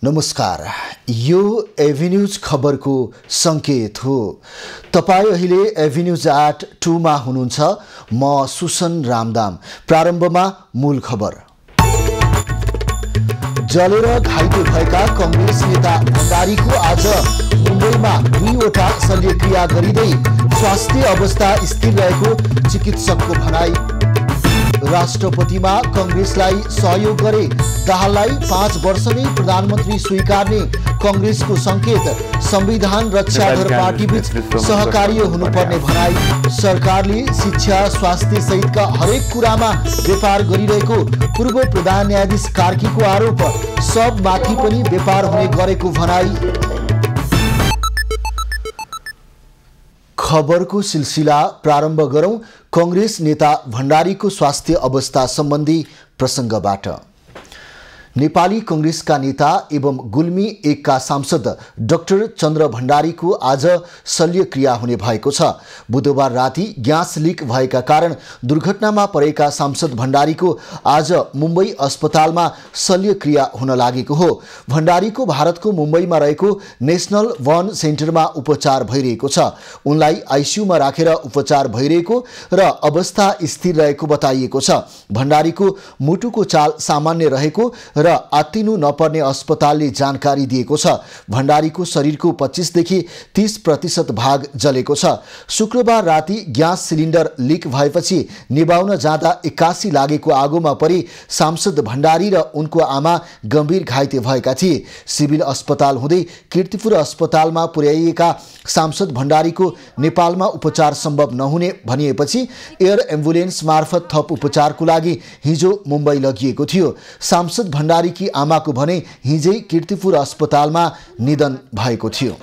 नमस्कार, यो एभिन्यूज खबरको संकेत हो। तपाईं अहिले एभिन्यूज एट 2 मा हुनुहुन्छ। म सुसन रामदाम। प्रारम्भमा मूल खबर। जलेर घाइते भएका कांग्रेस नेता भण्डारीको आज मुम्बईमा 2वटा शल्यक्रिया गरिँदै स्वास्थ्य अवस्था स्थिर रहेको चिकित्सकको भनाई। राष्ट्रपतिमा कांग्रेसलाई सहयोग गरे दाहाललाई 5 वर्ष नै प्रधानमन्त्री स्वीकार्ने कांग्रेसको संकेत। संविधान रक्षाधर पार्टीबीच सहकार्य हुनुपर्ने भनाई। सरकारले शिक्षा स्वास्थ्य सहितका हरेक कुरामा व्यापार गरिरहेको पूर्व प्रधान न्यायाधीश कार्कीको आरोप। सबमाथि पनि व्यापार हुने गरेको भनाई। खबरको सिलसिला प्रारम्भ गरौं कांग्रेस नेता भण्डारीको स्वास्थ्य अवस्था सम्बन्धी प्रसंगबाट। नेपाली कांग्रेसका नेता एवं गुल्मी 1 का सांसद डाक्टर चन्द्र भण्डारीको आज शल्यक्रिया हुने भएको छ। बुधबार राति ग्यास लिक भएका कारण दुर्घटनामा परेका सांसद भण्डारीको आज मुम्बई अस्पतालमा शल्यक्रिया हुन लागेको हो। भण्डारीको भारतको मुम्बईमा रहेको नेशनल वन सेन्टरमा उपचार भइरहेको छ। उनलाई आइसियुमा राखेर उपचार भइरहेको र अवस्था स्थिर रहेको बताइएको छ। भण्डारीको मुटुको चाल सामान्य रहेको र आत्तिनु नपर्ने अस्पतालले जानकारी दिएको छ। भण्डारीको शरीरको 25 देखि 30% भाग जलेको छ। शुक्रबार राति ग्यास सिलिन्डर लिक भएपछि निभाउन जाँदा 81 लागेको आगोमा परि सांसद भण्डारी र उनको आमा गम्भीर घाइते भएका थिए। सिभिल अस्पताल हुँदै कीर्तिपुर अस्पतालमा पुर्याइएका सांसद भण्डारीको नेपालमा उपचार सम्भव नहुने भनिएपछि एयर एम्बुलेन्स मार्फत थप उपचारको लागि हिजो मुम्बई लगिएको थियो। सांसद भण्डारीकी आमाको भने हिजै कीर्तिपुर अस्पतालमा निधन भएको थियो।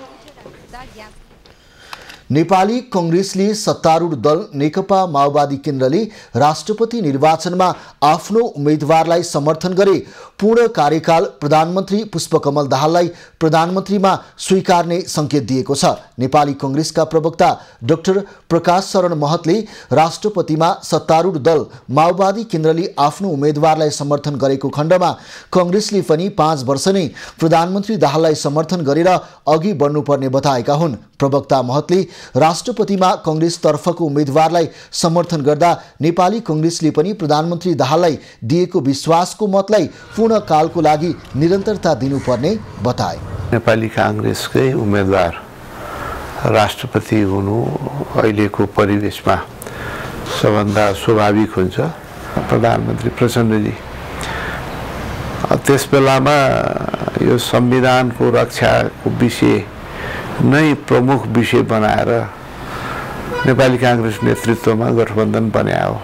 नेपाली कांग्रेसले सत्तारूढ दल नेकपा माओवादी केन्द्रले राष्ट्रपति निर्वाचनमा आफ्नो उम्मेदवारलाई समर्थन गरे पूर्ण कार्यकाल प्रधानमन्त्री पुष्पकमल दाहाललाई प्रधानमन्त्रीमा स्वीकार्ने संकेत दिएको छ। नेपाली कांग्रेसका प्रवक्ता डाक्टर प्रकाश शरण महतले राष्ट्रपतिमा सत्तारूढ दल माओवादी केन्द्रले आफ्नो उम्मेदवारलाई समर्थन गरेको खण्डमा कांग्रेसले पनि 5 वर्ष नै प्रधानमन्त्री दाहाललाई समर्थन गरेर अघि बढ्नुपर्ने बताएका हुन्। प्रवक्ता महतले राष्ट्रपतिमा कांग्रेस तर्फको उम्मेदवारलाई समर्थन गर्दा नेपाली कांग्रेसले पनि प्रधानमन्त्री दाहाललाई दिएको विश्वासको मतलाई पूर्ण कालको लागि निरन्तरता दिनुपर्ने बताए। नेपाली कांग्रेसकै उम्मेदवार राष्ट्रपति हुनु अहिलेको परिवेशमा सबभन्दा स्वाभाविक हुन्छ। प्रधानमन्त्री प्रचण्डजी त्यस बेलामा यो संविधानको रक्षाको विषय नै प्रमुख विषय बनाएर नेपाली कांग्रेस नेतृत्वमा गठबन्धन बनायो।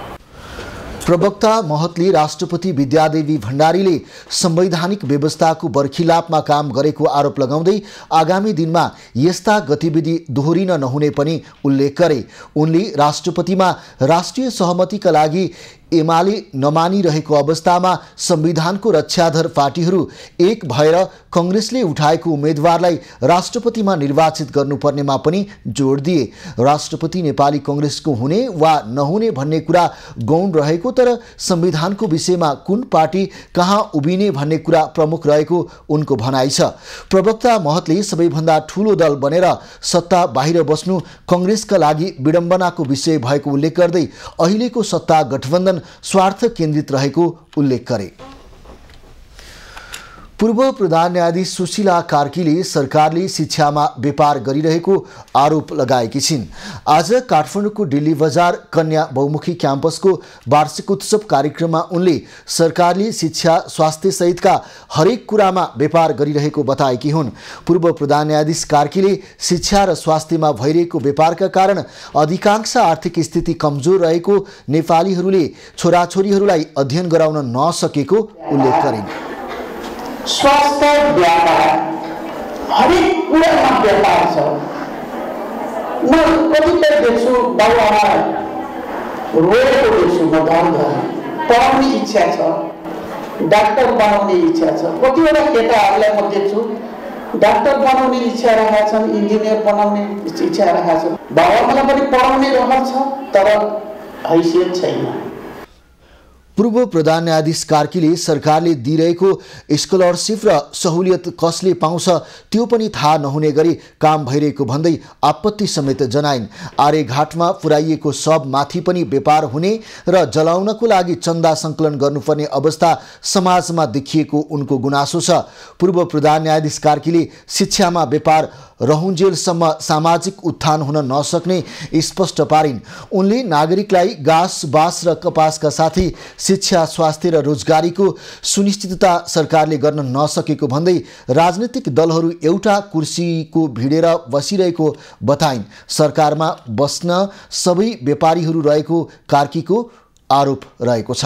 प्रवक्ता महतले राष्ट्रपति विद्यादेवी भण्डारीले संवैधानिक व्यवस्थाको बर्खिलापमा काम गरेको आरोप लगाउँदै आगामी दिनमा यस्ता गतिविधि दोहोरिन नहुने पनि उल्लेख गरे। उनले राष्ट्रपतिमा राष्ट्रिय सहमतिका लागि एमाले नमानिरहेको अवस्थामा संविधानको रक्षाधर पार्टीहरू एक भएर कांग्रेसले उठाएको उम्मेदवारलाई राष्ट्रपतिमा निर्वाचित गर्नुपर्नेमा पनि जोड दिए। राष्ट्रपति नेपाली कांग्रेसको हुने वा नहुने भन्ने कुरा गौण रहेको तर संविधानको विषयमा कुन पार्टी कहाँ उभिने भन्ने कुरा प्रमुख रहेको उनको भनाइ छ। प्रवक्ता महतले सबैभन्दा ठूलो दल बनेर सत्ता बाहिर बस्नु कांग्रेसका लागि विडम्बनाको विषय भएको उल्लेख गर्दै अहिलेको सत्ता गठबन्धन स्वार्थ केन्द्रित रहेको उल्लेख गरे। पूर्व प्रधान न्यायाधीश सुशीला कार्कीले सरकारले शिक्षामा व्यापार गरिरहेको आरोप लगाएकी छिन्। आज काठमाडौँको दिल्ली बजार कन्या बहुमुखी क्याम्पसको वार्षिक उत्सव कार्यक्रममा उनले सरकारले शिक्षा स्वास्थ्य सहितका हरेक कुरामा व्यापार गरिरहेको बताएकी हुन्। पूर्व प्रधान न्यायाधीश कार्कीले शिक्षा र स्वास्थ्यमा भइरहेको व्यापारका कारण अधिकांश आर्थिक स्थिति कमजोर रहेको नेपालीहरूले छोराछोरीहरूलाई अध्ययन गराउन नसकेको उल्लेख गरिन्। स्वास्थ्य व्यापार हरेक कुरामा व्यापार छ। म कतिपय देख्छु बाबुआमा रोएको देख्छु, म घर पढाउने इच्छा छ, डाक्टर बनाउने इच्छा छ। कतिवटा केटाहरूलाई म देख्छु डाक्टर बनाउने इच्छा राखेका छन्, इन्जिनियर बनाउने इच्छा राखेका छन्। बाबुआमालाई पनि पढाउने रहर छ तर हैसियत छैन। पूर्व प्रधान न्यायाधीश कार्कीले सरकारले दिइरहेको स्कलरसिप र सहुलियत कसले पाउँछ त्यो पनि थाहा नहुने गरी काम भइरहेको भन्दै आपत्ति समेत जनाइन्। आर्यघाटमा पुर्याइएको शवमाथि पनि व्यापार हुने र जलाउनको लागि चन्दा सङ्कलन गर्नुपर्ने अवस्था समाजमा देखिएको उनको गुनासो छ। पूर्व प्रधान न्यायाधीश कार्कीले शिक्षामा व्यापार रहुन्जेलसम्म सामाजिक उत्थान हुन नसक्ने स्पष्ट पारिन्। उनले नागरिकलाई घाँस बाँस र कपासका साथै शिक्षा स्वास्थ्य र रोजगारीको सुनिश्चितता सरकारले गर्न नसकेको भन्दै राजनीतिक दलहरू एउटा कुर्सीको भिडेर बसिरहेको बताइन्। सरकारमा बस्न सबै व्यापारीहरू रहेको कार्कीको आरोप रहेको छ।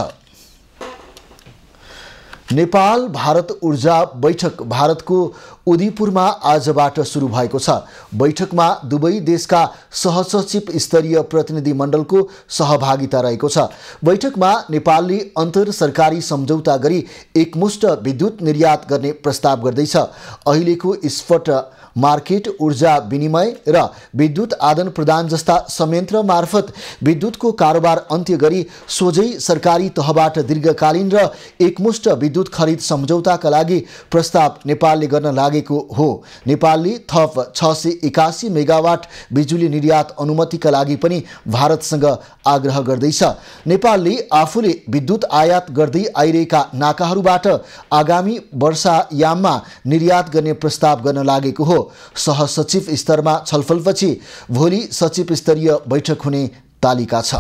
नेपाल भारत ऊर्जा बैठक भारतको उदयपुरमा आजबाट सुरु भएको छ। बैठकमा दुवै देशका सहसचिव स्तरीय प्रतिनिधि मण्डलको सहभागिता रहेको छ। बैठकमा नेपालले अन्तर सरकारी सम्झौता गरी एकमुष्ट विद्युत निर्यात गर्ने प्रस्ताव गर्दैछ। अहिलेको स्पट मार्केट ऊर्जा विनिमय र विद्युत आदान प्रदान जस्ता संयन्त्र मार्फत विद्युतको कारोबार अन्त्य गरी सोझै सरकारी तहबाट दीर्घकालीन र एकमुष्ट विद्युत खरिद सम्झौताका लागि प्रस्ताव नेपालले गर्न लागेको हो। नेपालले थप 681 मेगावाट बिजुली निर्यात अनुमतिका लागि पनि भारतसँग आग्रह गर्दैछ। नेपालले आफूले विद्युत आयात गर्दै आइरहेका नाकाहरूबाट आगामी वर्षायाममा निर्यात गर्ने प्रस्ताव गर्न लागेको हो। सहसचिव स्तरमा छलफलपछि भोलि सचिव स्तरीय बैठक हुने तालिका छ।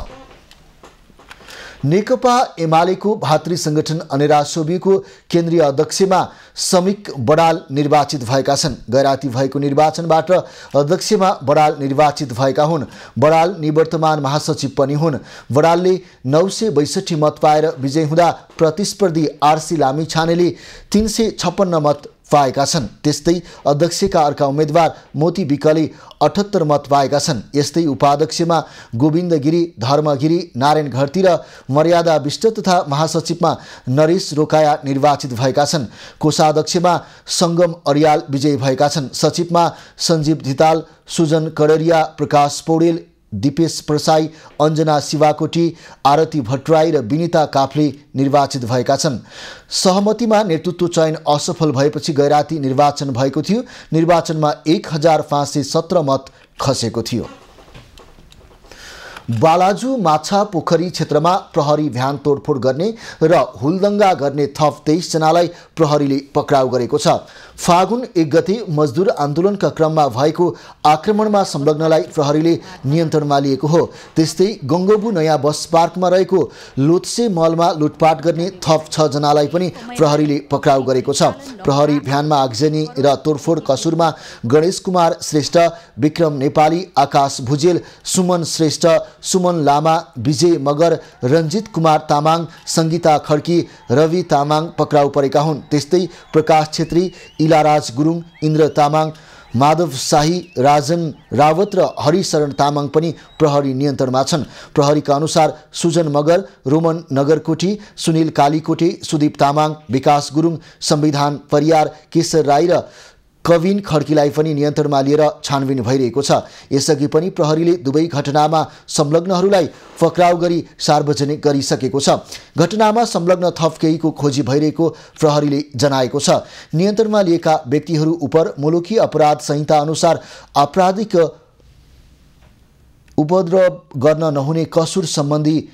नेकपा एमालेको भातृ संगठन अनेरा सोभिको केन्द्रीय अध्यक्षमा समिक बडाल निर्वाचित भएका छन्। गैराती भएको निर्वाचनबाट अध्यक्षमा बडाल निर्वाचित भएका हुन्। बडाल निवर्तमान महासचिव पनि हुन्। बडालले 962 मत पाएर विजय हुँदा प्रतिस्पर्धी आरसी लामिछानेले 356 मत पाएका छन्। त्यस्तै अध्यक्षका अर्का उम्मेदवार मोती विकले 78 मत पाएका छन्। यस्तै उपाध्यक्षमा गोविन्द गिरी, धर्मगिरी, नारायण घरती र मर्यादा विष्ट तथा महासचिवमा नरेश रोकाया निर्वाचित भएका छन्। कोषाध्यक्षमा सङ्गम अर्याल विजयी भएका छन्। सचिवमा सञ्जीव धिताल, सुजन कडेरिया, प्रकाश पौडेल, दिपेश प्रसाई, अञ्जना शिवाकोटी, आरती भट्टराई र विनिता काफ्ले निर्वाचित भएका छन्। सहमतिमा नेतृत्व चयन असफल भएपछि गैराती निर्वाचन भएको थियो। निर्वाचनमा 1517 मत खसेको थियो। बालाजु माछा पोखरी क्षेत्रमा प्रहरी भ्यान तोडफोड गर्ने र हुलदङ्गा गर्ने थप 23 जनालाई प्रहरीले पक्राउ गरेको छ। फागुन 1 गते मजदुर आन्दोलनका क्रममा भएको आक्रमणमा संलग्नलाई प्रहरीले नियन्त्रणमा लिएको हो। त्यस्तै गङ्गोबु नयाँ बस पार्कमा रहेको लोत्से मलमा लुटपाट गर्ने थप 6 जनालाई पनि प्रहरीले पक्राउ गरेको छ। प्रहरी भ्यानमा आगजनी र तोडफोड कसुरमा गणेश कुमार श्रेष्ठ, विक्रम नेपाली, आकाश भुजेल, सुमन श्रेष्ठ, सुमन लामा, विजय मगर, रञ्जित कुमार तामाङ, सङ्गीता खड्की, रवि तामाङ पक्राउ परेका हुन्। त्यस्तै प्रकाश छेत्री, इलाराज गुरुङ, इन्द्र तामाङ, माधव शाही, राजन रावत र हरिशरण तामाङ पनि प्रहरी नियन्त्रणमा छन्। प्रहरीका अनुसार सुजन मगर, रोमन नगरकोटी, सुनिल कालीकोटे, सुदीप तामाङ, विकास गुरुङ, संविधान परियार, केशर राई र कविन खड्कीलाई पनि नियन्त्रणमा लिएर छानबिन भइरहेको छ। यसअघि पनि प्रहरीले दुवै घटनामा संलग्नहरूलाई पक्राउ गरी सार्वजनिक गरिसकेको छ। घटनामा संलग्न थप केहीको खोजी भइरहेको प्रहरीले जनाएको छ। नियन्त्रणमा लिएका व्यक्तिहरू उप मुलुकी अपराध संहिता अनुसार आपराधिक उपद्रव गर्न नहुने कसुर सम्बन्धी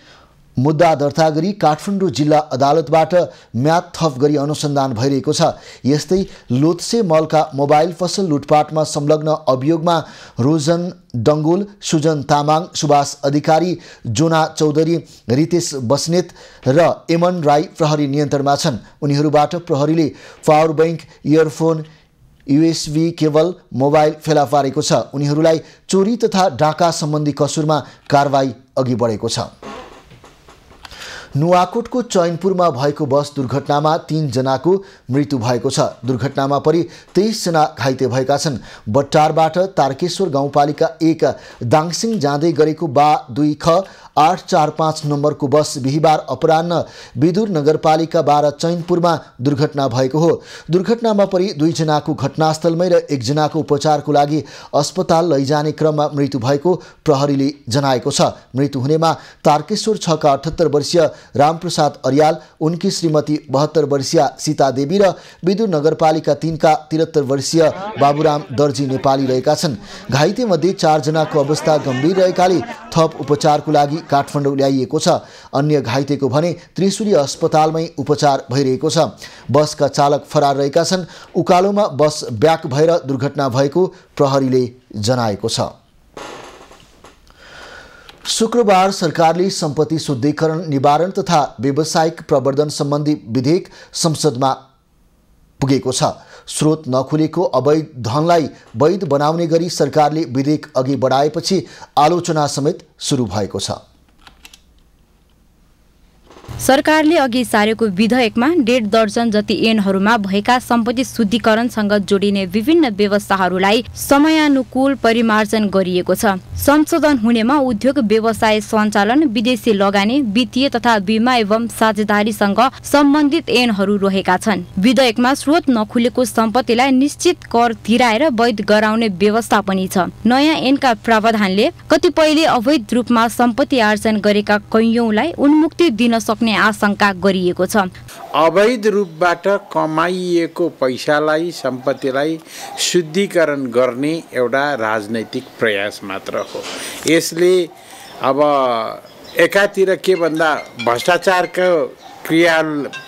मुद्दा दर्ता गरी काठमाडौँ जिल्ला अदालतबाट म्याद थप गरी अनुसन्धान भइरहेको छ। यस्तै लोत्से मलका मोबाइल पसल लुटपाटमा संलग्न अभियोगमा रोजन डङ्गोल, सुजन तामाङ, सुभाष अधिकारी, जोना चौधरी, रितेश बस्नेत र एमन राई प्रहरी नियन्त्रणमा छन्। उनीहरूबाट प्रहरीले power bank, earphone, USB cable, mobile फेला पारेको छ। उनीहरूलाई चोरी तथा डाका सम्बन्धी कसुरमा कारबाही अघि बढेको छ। नुवाकोटको चैनपुरमा भएको बस दुर्घटनामा 3 जनाको मृत्यु भएको छ। दुर्घटनामा परि 23 जना घाइते भएका छन्। बट्टारबाट तारकेश्वर गाउँपालिका 1 दाङसिङ जाँदै गरेको बा 2 ख 845 नम्बरको बस बिहीबार अपराह्न विदुर नगरपालिका 12 चैनपुरमा दुर्घटना भएको हो। दुर्घटनामा परि 2 जनाको घटनास्थलमै र 1 जनाको उपचारको लागि अस्पताल लैजाने क्रममा मृत्यु भएको प्रहरीले जनाएको छ। मृत्यु हुनेमा तारकेश्वर 6 का 78 वर्षीय रामप्रसाद अर्याल, उनकी श्रीमती 72 वर्षीय सीता देवी र विदुर नगरपालिका 3 का 73 वर्षीय बाबुराम दर्जी नेपाली रहेका छन्। घाइते मध्ये 4 जनाको अवस्था गम्भीर रहेकाले थप उपचारको लागि काठमाडौँ ल्याइएको छ। अन्य घाइतेको भने त्रिशुली अस्पतालमै उपचार भइरहेको छ। बसका चालक फरार रहेका छन्। उकालोमा बस ब्याक भएर दुर्घटना भएको प्रहरीले जनाएको छ। शुक्रबार सरकारले सम्पत्ति शुद्धिकरण, निवारण तथा व्यावसायिक प्रवर्धन सम्बन्धी विधेयक संसदमा पुगेको छ। स्रोत नखुलेको अवैध धनलाई वैध बनाउने गरी सरकारले विधेयक अघि बढाएपछि आलोचना समेत सुरु भएको छ। सरकारले अघि सारेको विधेयकमा 1.5 दर्जन जति ऐनहरूमा भएका सम्पत्ति शुद्धिकरणसँग जोडिने विभिन्न व्यवस्थाहरूलाई समयानुकूल परिमार्जन गरिएको छ। संशोधन हुनेमा उद्योग व्यवसाय सञ्चालन, विदेशी लगानी, वित्तीय तथा बीमा एवं साझेदारीसँग सम्बन्धित ऐनहरू रहेका छन्। विधेयकमा स्रोत नखुलेको सम्पत्तिलाई निश्चित कर तिराएर वैध गराउने व्यवस्था पनि छ। नयाँ ऐनका प्रावधानले कतिपयले अवैध रूपमा सम्पत्ति आर्जन गरेका कैयौंलाई उन्मुक्ति दिन सक्ने आशंका गरिएको छ। अवैध रूपबाट कमाइएको पैसालाई, सम्पत्तिलाई शुद्धिकरण गर्ने एउटा राजनैतिक प्रयास मात्र हो। यसले अब एकातिर के भन्दा भ्रष्टाचारको क्रिया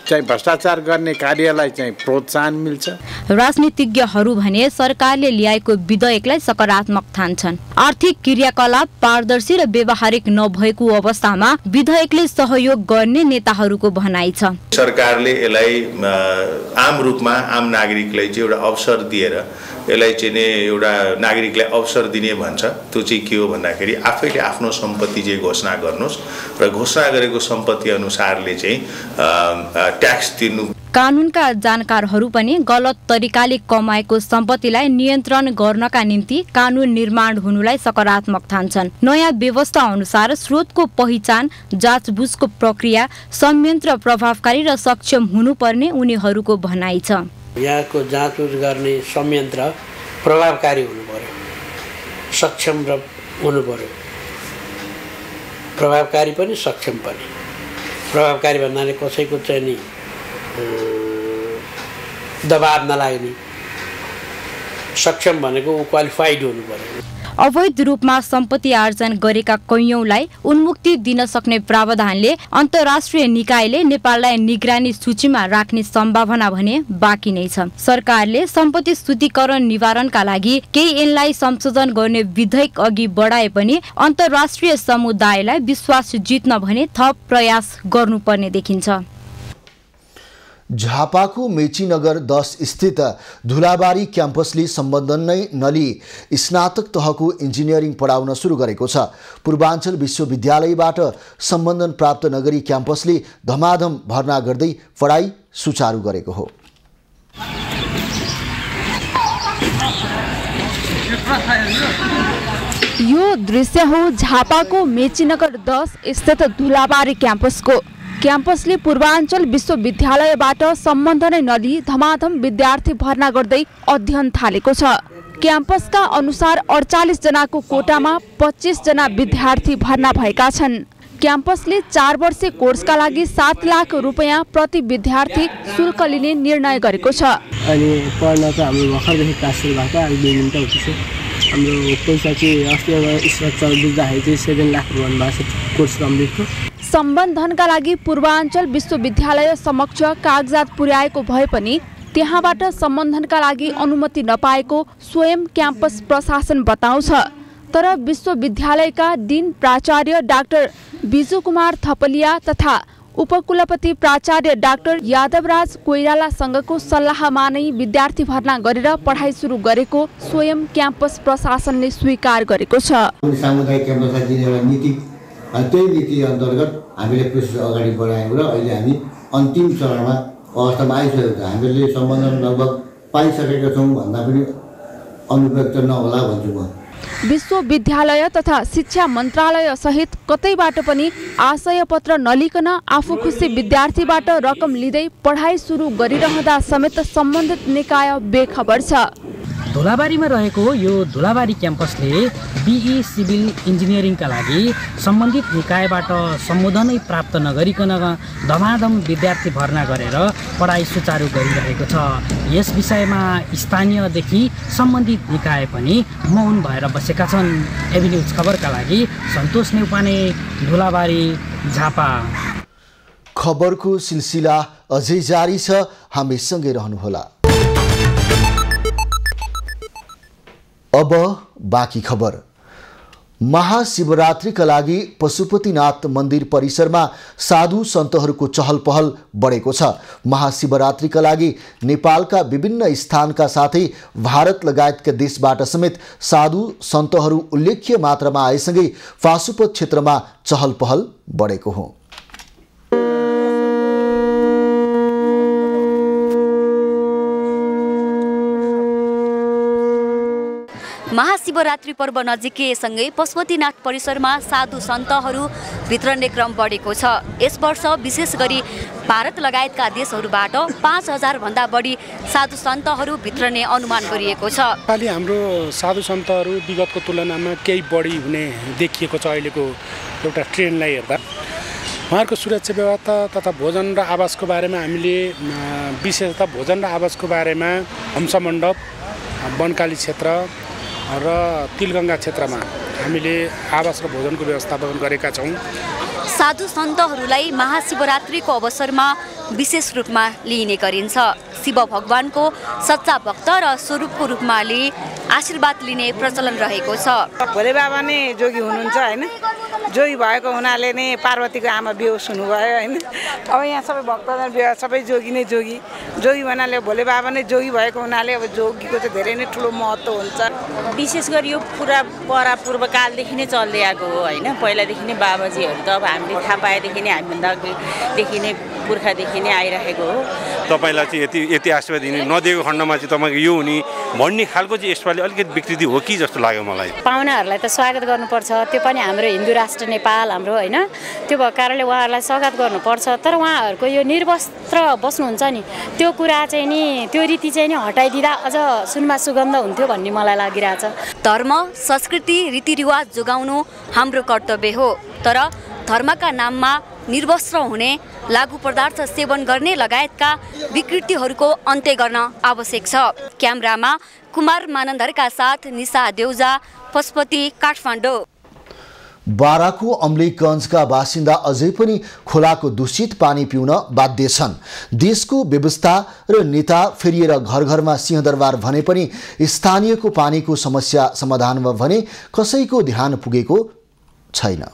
चाहिँ भ्रष्टाचार गर्ने कार्यलाई चाहिँ प्रोत्साहन मिल्छ। राजनीतिज्ञहरू भने सरकारले ल्याएको विधेयकलाई सकारात्मक ठान्छन्। आर्थिक क्रियाकलाप पारदर्शी र व्यावहारिक नभएको अवस्थामा विधेयकले सहयोग गर्ने नेताहरूको भनाइ छ। सरकारले यसलाई आम रूपमा आम नागरिकलाई चाहिँ एउटा अवसर दिएर यसलाई चाहिँ एउटा नागरिकलाई अवसर दिने भन्छ। त्यो चाहिँ के हो भन्दाखेरि आफैले आफ्नो सम्पत्ति चाहिँ घोषणा गर्नुहोस् र घोषणा गरेको सम्पत्ति अनुसारले चाहिँ ट्याक्स तिर्नु। कानुनका जानकारहरू पनि गलत तरिकाले कमाएको सम्पत्तिलाई नियन्त्रण गर्नका निम्ति कानुन निर्माण हुनुलाई सकारात्मक ठान्छन्। नयाँ व्यवस्था अनुसार स्रोतको पहिचान, जाँचबुझको प्रक्रिया संयन्त्र प्रभावकारी र सक्षम हुनुपर्ने उनीहरूको भनाइ छ। यहाँको जाँचबुझ गर्ने संयन्त्र प्रभावकारी हुनु पर्यो, सक्षम हुनु पर्यो। प्रभावकारी पनि सक्षम पनि। प्रभावकारी भन्नाले कसैको चाहिँ नि दबाब नलाग्ने, सक्षम भनेको क्वालिफाइड हुनु पर्यो। अवैध रूपमा सम्पत्ति आर्जन गरेका कैयौंलाई उन्मुक्ति दिन सक्ने प्रावधानले अन्तर्राष्ट्रिय निकायले नेपाललाई निगरानी सूचीमा राख्ने सम्भावना भने बाँकी नै छ। सरकारले सम्पत्ति शुद्धिकरण निवारणका लागि केही ऐनलाई संशोधन गर्ने विधेयक अघि बढाए पनि अन्तर्राष्ट्रिय समुदायलाई विश्वास जित्न भने थप प्रयास गर्नुपर्ने देखिन्छ। झापाको मेचीनगर 10 स्थित धुलाबारी क्याम्पसले सम्बन्धन नै नलिई स्नातक तहको इन्जिनियरिङ पढाउन सुरु गरेको छ। पूर्वाञ्चल विश्वविद्यालयबाट सम्बन्धन प्राप्त नगरी क्याम्पसले धमाधम भर्ना गर्दै पढाइ सुचारू गरेको हो। यो दृश्य हो झापाको मेचीनगर 10 स्थित धुलाबारी क्याम्पसको। क्याम्पसले पूर्वाञ्चल विश्वविद्यालयबाट सम्बन्ध नै नलिई धमाधम विद्यार्थी भर्ना गर्दै अध्ययन थालेको छ। क्याम्पसका अनुसार 48 जनाको कोटामा 25 जना विद्यार्थी भर्ना भएका छन्। क्याम्पसले 4 वर्षे कोर्सका लागि 7 लाख रुपैयाँ प्रति विद्यार्थी शुल्क लिने निर्णय गरेको छ। अनि पढ्न त हाम्रो भर्खरदेखि क्लास सुरु भएको अहिले 2 दिन त हुन्छ। हाम्रो पैसा चाहिँ अस्ति स्ट्रक्चर बुझ्दाखेरि चाहिँ 7 लाख भन्नुभएको छ कोर्स कम्प्लिटको। सम्बन्धनका लागि पूर्वाञ्चल विश्वविद्यालय समक्ष कागजात पुर्याएको भए पनि त्यहाँबाट सम्बन्धनका लागि अनुमति नपाएको स्वयं क्याम्पस प्रशासन बताउँछ। तर विश्वविद्यालयका डिन प्राचार्य डाक्टर बिजु कुमार थपलिया तथा उपकुलपति प्राचार्य डाक्टर यादवराज कोइरालासँगको सल्लाहमा नै विद्यार्थी भर्ना गरेर पढाइ सुरु गरेको स्वयं क्याम्पस प्रशासनले स्वीकार गरेको छ। सामुदायिक क्याम्पसलाई जुन एउटा नीति अनि त्यही नीति अन्तर्गत हामीले प्रोसेस अगाडि बढायौँ र अहिले हामी अन्तिम चरणमा अवस्थामा आइसकेको छ। हामीले सम्बन्धन लगभग पाइसकेका छौँ भन्दा पनि अनुपयुक्त नहोला भन्छु म। विश्वविद्यालय तथा शिक्षा मन्त्रालय सहित कतैबाट पनि आशय पत्र नलिकन आफू खुसी विद्यार्थीबाट रकम लिँदै पढाइ सुरु गरिरहँदा समेत सम्बन्धित निकाय बेखबर छ। धुलाबारीमा रहेको यो धुलाबारी क्याम्पसले बिई सिभिल इन्जिनियरिङका लागि सम्बन्धित निकायबाट सम्बोधनै प्राप्त नगरिकन धमाधम विद्यार्थी भर्ना गरेर पढाइ सुचारू गरिरहेको छ। यस विषयमा स्थानीयदेखि सम्बन्धित निकाय पनि मौन भएर बसेका छन्। एबी न्युज खबरका लागि सन्तोष नेउपाने, धुलाबारी, झापा। खबरको सिलसिला अझै जारी छ, हामी सँगै रहनुहोला। अब बाँकी खबर। महाशिवरात्रिका लागि पशुपतिनाथ मन्दिर परिसरमा साधु सन्तहरूको चहल पहल बढेको छ। महाशिवरात्रिका लागि नेपालका विभिन्न स्थानका साथै भारत लगायतका देशबाट समेत साधु सन्तहरू उल्लेख्य मात्रामा आएसँगै पाशुपत क्षेत्रमा चहल पहल बढेको हो। महाशिवरात्रि पर्व नजिकिएसँगै पशुपतिनाथ परिसरमा साधु सन्तहरू भित्रने क्रम बढेको छ। यस वर्ष विशेष गरी भारत लगायतका देशहरूबाट 5000 भन्दा बढी साधु सन्तहरू भित्रने अनुमान गरिएको छ। अहिले हाम्रो साधु सन्तहरू विगतको तुलनामा केही बढी हुने देखिएको छ। अहिलेको एउटा ट्रेन्डलाई हेर्दा उहाँहरूको सुरक्षा व्यवस्था तथा भोजन र आवासको बारेमा हामीले विशेषतः भोजन र आवासको बारेमा हंसा मण्डप, बनकाली क्षेत्र र तिलगङ्गा क्षेत्रमा हामीले आवास र भोजनको व्यवस्थापन गरेका छौँ। साधु सन्तहरूलाई महाशिवरात्रिको अवसरमा विशेष रूपमा लिइने गरिन्छ। शिव भगवानको सच्चा भक्त र स्वरूपको रूपमा लिई आशीर्वाद लिने प्रचलन रहेको छ। भोले बाबा नै जोगी हुनुहुन्छ हैन, जोगी भएको हुनाले नै पार्वतीको आमा बेहोस हुनुभयो हैन। अब यहाँ सबै भक्तजन सबै जोगी नै जोगी भन्नाले भोले बाबा नै जोगी भएको हुनाले अब जोगीको चाहिँ धेरै नै ठुलो महत्त्व हुन्छ। विशेष गरी यो पुरा पूर्वकालदेखि नै चल्दै आएको हो हैन। पहिलादेखि नै बाबाजीहरू त अब हामीले थाहा पाएदेखि नै हामीभन्दादेखि नै पुर्खादेखि नै आइरहेको हो। तपाईँलाई चाहिँ यति आशीर्वाद दिने नदिएको खण्डमा चाहिँ तपाईँको यो हुने भन्ने खालको चाहिँ यसपालि अलिकति विकृति हो कि जस्तो लाग्यो मलाई। पाहुनाहरूलाई त स्वागत गर्नुपर्छ, त्यो पनि हाम्रो हिन्दू राष्ट्र नेपाल हाम्रो हैन। त्यो भएको कारणले उहाँहरूलाई स्वागत गर्नुपर्छ। तर उहाँहरूको यो निर्वस्त्र बस्नुहुन्छ नि, त्यो कुरा चाहिँ नि त्यो रीति चाहिँ नि हटाइदिँदा अझ सुनमा सुगन्ध हुन्थ्यो भन्ने मलाई लागिरहेछ। धर्म, संस्कृति, रीतिरिवाज जोगाउनु हाम्रो कर्तव्य हो, तर धर्मका नाममा निर्वस्त्र हुने, लागु पदार्थ सेवन गर्ने लगायतका विकृतिहरूको अन्त्य गर्न आवश्यक छ। क्यामेरामा कुमार मानन्दरका साथ निशा देउजा, पशुपति, काठमाडौँ। बाराको अम्लेखगञ्जका बासिन्दा अझै पनि खोलाको दूषित पानी पिउन बाध्य छन्। देशको व्यवस्था र नेता फेरिएर घर घरमा सिंहदरबार भने पनि स्थानीयको पानीको समस्या समाधानमा भने कसैको ध्यान पुगेको छैन।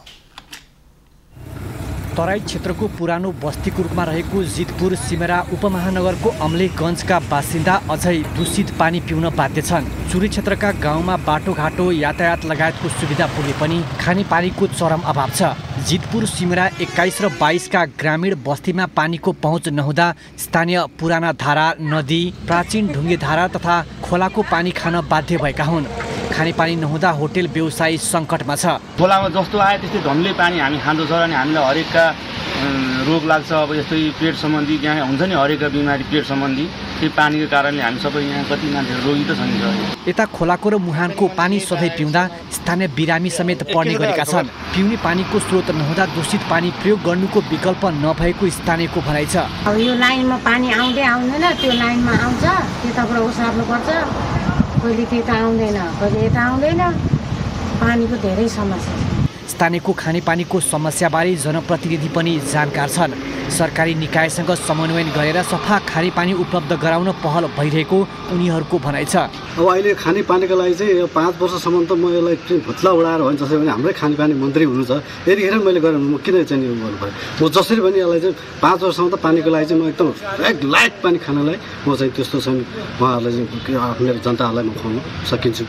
तराई क्षेत्रको पुरानो बस्तीको रूपमा रहेको जितपुर सिमरा उपमहानगरको अम्लेखगञ्जका बासिन्दा अझै दूषित पानी पिउन बाध्य छन्। चुरी क्षेत्रका गाउँमा बाटोघाटो, यातायात लगायतको सुविधा पुगे पनि खानेपानीको चरम अभाव छ। जितपुर सिमरा 21 र 22 का ग्रामीण बस्तीमा पानीको पहुँच नहुँदा स्थानीय पुराना धारा, नदी, प्राचीन ढुङ्गे धारा तथा खोलाको पानी खान बाध्य भएका हुन्। खानेपानी नहुँदा होटेल व्यवसाय सङ्कटमा छ। खोलामा जस्तो आयो त्यस्तै ढङ्गले पानी हामी खाँदछौँ र हामीलाई हरेकका रोग लाग्छ। अब यस्तै पेट सम्बन्धी यहाँ हुन्छ नि हरेकका बिमारी पेट सम्बन्धी, त्यो पानीको कारणले हामी सबै यहाँ कति मान्छेहरू रोगी त छन्। यता खोलाको र मुहानको पानी सधैँ पिउँदा स्थानीय बिरामी समेत पर्ने गरेका छन्। पिउने पानीको स्रोत नहुँदा दूषित पानी प्रयोग गर्नुको विकल्प नभएको स्थानीयको भनाइ छ। अब यो लाइनमा पानी आउँदैन, त्यो लाइनमा आउँछ, त्यताबाट ओसार्नुपर्छ। कहिले त्यता आउँदैन, कहिले यता आउँदैन, पानीको धेरै समस्या छ। स्थानीयको खानेपानीको समस्याबारे जनप्रतिनिधि पनि जानकार छन्। सरकारी निकायसँग समन्वय गरेर सफा खानेपानी उपलब्ध गराउन पहल भइरहेको उनीहरूको भनाइ छ। अब अहिले खानेपानीको लागि चाहिँ यो 5 वर्षसम्म त म यसलाई भुत्ला उडाएर भन्छ जसरी पनि हाम्रै खानेपानी मन्त्री हुनुहुन्छ, यतिखेर मैले गरेँ म किन चाहिँ यो गर्नु पऱ्यो। म जसरी पनि यसलाई चाहिँ 5 वर्षसम्म त पानीको लागि चाहिँ म एकदम लायक पानी खानलाई म चाहिँ त्यस्तो चाहिँ उहाँहरूलाई चाहिँ आफ्नो जनताहरूलाई म खुवाउन सकिन्छु।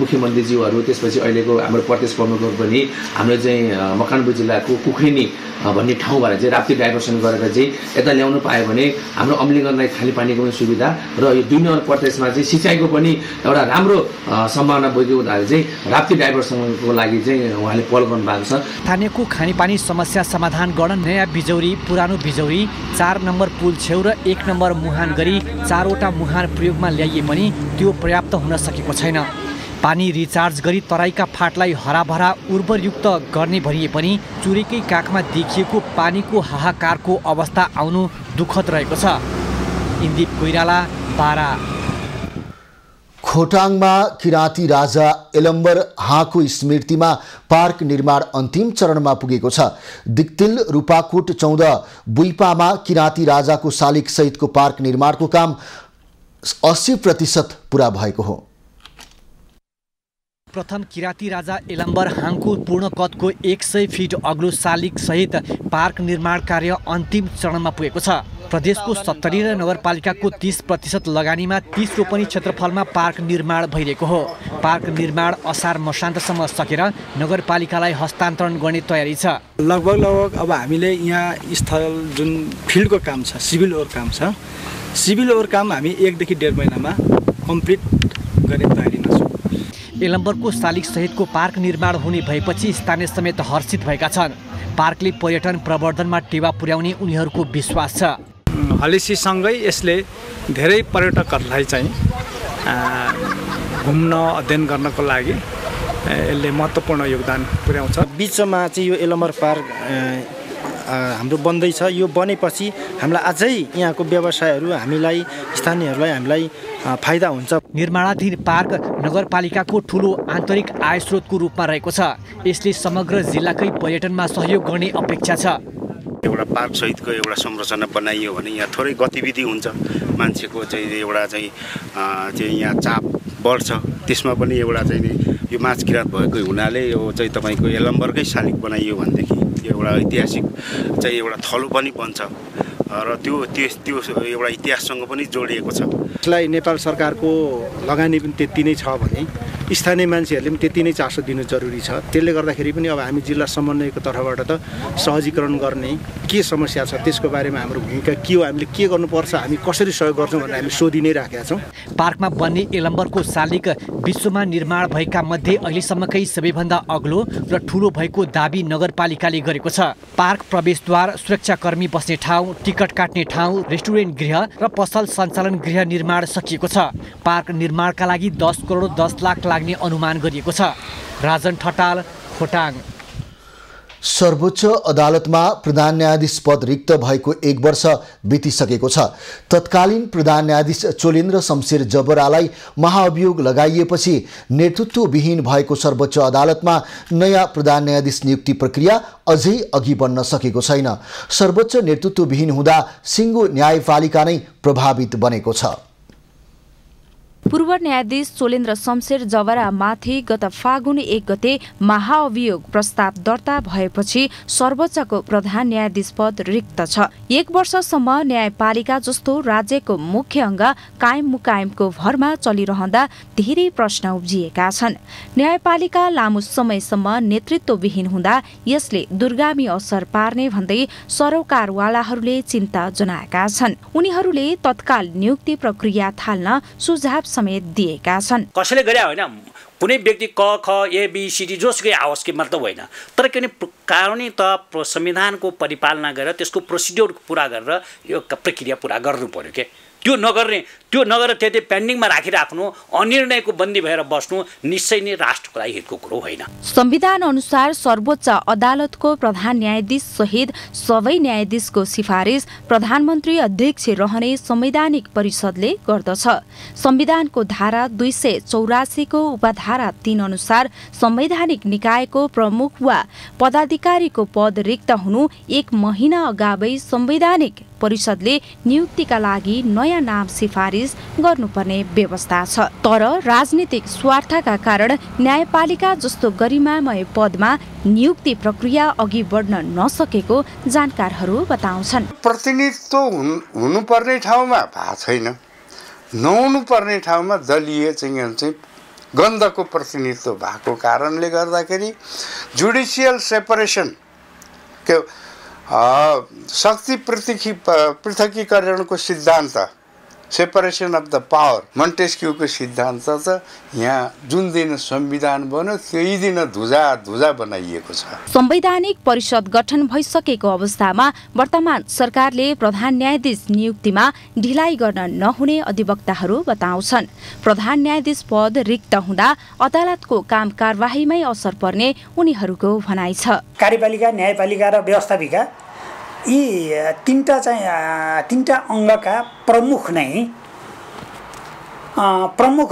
मुख्यमन्त्रीज्यूहरू त्यसपछि अहिलेको हाम्रो प्रदेश प्रमुखहरू पनि हामीले चाहिँ मकवानपुर जिल्लाको कुखुरेनी भन्ने ठाउँबाट चाहिँ राप्ती डाइभर्सन गरेर चाहिँ यता ल्याउनु पायो भने हाम्रो अमलिगञ्जलाई खानेपानीको पनि सुविधा र यो 2 नम्बर प्रदेशमा चाहिँ सिँचाइको पनि एउटा राम्रो सम्भावना बोकेको हुँदाखेरि चाहिँ राप्ती डाइभर्सनको लागि चाहिँ उहाँले पहल गर्नु भएको छ। स्थानीयको खानेपानी समस्या समाधान गर्न नयाँ बिजौरी, पुरानो बिजौरी, 4 नम्बर पुल छेउ र 1 नम्बर मुहान गरी 4वटा मुहान प्रयोगमा ल्याइए पनि त्यो पर्याप्त हुन सकेको छैन। पानी रिचार्ज गरी तराईका फाटलाई हराभरा उर्वरयुक्त गर्ने भनिए पनि चुरेकै काखमा देखिएको पानीको हाहाकारको अवस्था आउनु दुःखद रहेको छ। इन्दिप कोइराला, बारा। खोटाङमा किराँती राजा एलम्बर हाको स्मृतिमा पार्क निर्माण अन्तिम चरणमा पुगेको छ। दिक्तिल रूपाकोट 14 बुइपामा किराँती राजाको शालिग सहितको पार्क निर्माणको काम 80% पूरा भएको हो। प्रथम किराँती राजा एलम्बर हाङको पूर्ण कदको 100 फिट अग्लो शालिग सहित पार्क निर्माण कार्य अन्तिम चरणमा पुगेको छ। प्रदेशको 70 र नगरपालिकाको 30% लगानीमा 30 रोपनी क्षेत्रफलमा पार्क निर्माण भइरहेको हो। पार्क निर्माण असार मसान्तसम्म सकेर नगरपालिकालाई हस्तान्तरण गर्ने तयारी छ। लगभग अब हामीले यहाँ स्थल जुन फिल्डको काम छ, सिभिल ओर काम छ, सिभिल ओर काम हामी 1 देखि 1.5 महिनामा कम्प्लिट गर्ने तयारीमा छौँ। एलम्बरको शालिग सहितको पार्क निर्माण हुने भएपछि स्थानीय समेत हर्षित भएका छन्। पार्कले पर्यटन प्रवर्धनमा टेवा पुर्याउने उनीहरूको विश्वास छ। हलिसीसँगै यसले धेरै पर्यटकहरूलाई चाहिँ घुम्न अध्ययन गर्नको लागि यसले महत्त्वपूर्ण योगदान पुर्याउँछ। बिचमा चाहिँ यो एलम्बर पार्क हाम्रो बन्दैछ। यो बनेपछि हामीलाई अझै यहाँको व्यवसायहरू हामीलाई स्थानीयहरूलाई हामीलाई फाइदा हुन्छ। निर्माणाधीन पार्क नगरपालिकाको ठुलो आन्तरिक आय स्रोतको रूपमा रहेको छ। यसले समग्र जिल्लाकै पर्यटनमा सहयोग गर्ने अपेक्षा छ। एउटा पार्क सहितको एउटा संरचना बनाइयो भने यहाँ थोरै गतिविधि हुन्छ, मान्छेको चाहिँ एउटा चाहिँ यहाँ चाप बढ्छ। त्यसमा पनि एउटा चाहिँ यो माछ किराँत भएको हुनाले यो चाहिँ तपाईँको एलम्बरकै शालिग बनाइयो भनेदेखि एउटा ऐतिहासिक चाहिँ एउटा थलो पनि बन्छ र त्यो एउटा इतिहाससँग पनि जोडिएको छ। यसलाई नेपाल सरकारको लगानी पनि त्यति नै छ भने स्थानीय मान्छेहरूले पनि त्यति नै चासो दिनु जरुरी छ। त्यसले गर्दाखेरि पनि अब हामी जिल्ला समन्वयको तर्फबाट त सहजीकरण गर्ने के समस्या छ त्यसको बारेमा हाम्रो भूमिका के हो, हामीले के गर्नुपर्छ, हामी कसरी सहयोग गर्छौँ भनेर हामी सोधि नै राखेका छौँ। पार्कमा बन्ने एलम्बरको शालिग विश्वमा निर्माण भएका मध्ये अहिलेसम्मकै सबैभन्दा अग्लो र ठुलो भएको दाबी नगरपालिकाले गरेको छ। पार्क प्रवेशद्वार, सुरक्षाकर्मी बस्ने ठाउँ, टिकट काट्ने ठाउँ, रेस्टुरेन्ट गृह र पसल सञ्चालन गृह निर्माण सकिएको छ। पार्क निर्माणका लागि 10 करोड 10 लाख लाग्ने अनुमान गरिएको छ। राजन ठटाल, खोटाङ। सर्वोच्च अदालतमा प्रधान न्यायाधीश पद रिक्त भएको 1 वर्ष बितिसकेको छ। तत्कालीन प्रधान न्यायाधीश चोलेन्द्र शमशेर जबरालाई महाअभियोग लगाइएपछि नेतृत्वविहीन भएको सर्वोच्च अदालतमा नयाँ प्रधान न्यायाधीश नियुक्ति प्रक्रिया अझै अघि बढ्न सकेको छैन। सर्वोच्च नेतृत्वविहीन हुँदा सिङ्गो न्यायपालिका नै प्रभावित बनेको छ। पूर्व न्यायाधीश चोलेन्द्र शमशेर जबरामाथि गत फागुन 1 गते महाअभियोग प्रस्ताव दर्ता भएपछि सर्वोच्चको प्रधान न्यायाधीश पद रिक्त छ। 1 वर्षसम्म न्यायपालिका जस्तो राज्यको मुख्य अङ्ग कायम मुकायमको भरमा चलिरहँदा धेरै प्रश्न उब्जिएका छन्। न्यायपालिका लामो समयसम्म नेतृत्वविहीन हुँदा यसले दूरगामी असर पार्ने भन्दै सरोकारवालाहरूले चिन्ता जनाएका छन्। उनीहरूले तत्काल नियुक्ति प्रक्रिया थाल्न सुझाव समेत दिएका छन्। कसैले गरे होइन, कुनै व्यक्ति क ख ए बी सी डी जोसुकै आओस् कि मतलब होइन, तर किन कानुनी त संविधानको परिपालना गरेर त्यसको प्रोसिड्योर पुरा गरेर यो प्रक्रिया पुरा गर्नु पर्यो के। त्यो नगरेर त्यति पेन्डिङमा राखिराख्नु, अनिर्णयको बन्दी भएर बस्नु निश्चय नै राष्ट्रको लागि हितको कुरो होइन। संविधान अनुसार सर्वोच्च अदालतको प्रधान न्यायाधीश सहित सबै न्यायाधीशको सिफारिस प्रधानमन्त्री अध्यक्ष रहने संवैधानिक परिषदले गर्दछ। संविधानको धारा 284 को उपधारा 3 अनुसार संवैधानिक निकायको प्रमुख वा पदाधिकारीको पद रिक्त हुनु 1 महिना अगावै संवैधानिक परिषदले नियुक्तिका लागि नयाँ नाम सिफारिस गर्नुपर्ने व्यवस्था छ। तर राजनीतिक स्वार्थका कारण न्यायपालिका जस्तो गरिमामय पदमा नियुक्ति प्रक्रिया अघि बढ्न नसकेको जानकारहरू बताउँछन्। प्रतिनिधित्व हुनुपर्ने ठाउँमा भएको छैन, नहुनुपर्ने ठाउँमा दलीय चाहिँ गन्धको प्रतिनिधित्व भएको कारणले गर्दाखेरि जुडिसियल सेपरेसन के शक्ति पृथकीकरणको सिद्धान्त सेपरेसन अफ द पावर मन्टेस्क्यूको सिद्धान्त त यहाँ जुन दिन संविधान बन्यो त्यही दिन ध्वजा बनाइएको छ। संवैधानिक परिषद गठन भइसकेको अवस्थामा वर्तमान सरकारले प्रधान न्यायाधीश नियुक्तिमा ढिलाइ गर्न नहुने अधिवक्ताहरू बताउँछन्। प्रधान न्यायाधीश पद रिक्त हुँदा अदालतको काम कारबाहीमै असर पर्ने उनीहरूको भनाइ छ। कार्यपालिका, न्यायपालिका र व्यवस्थापिका यी तीनटा अङ्गका प्रमुख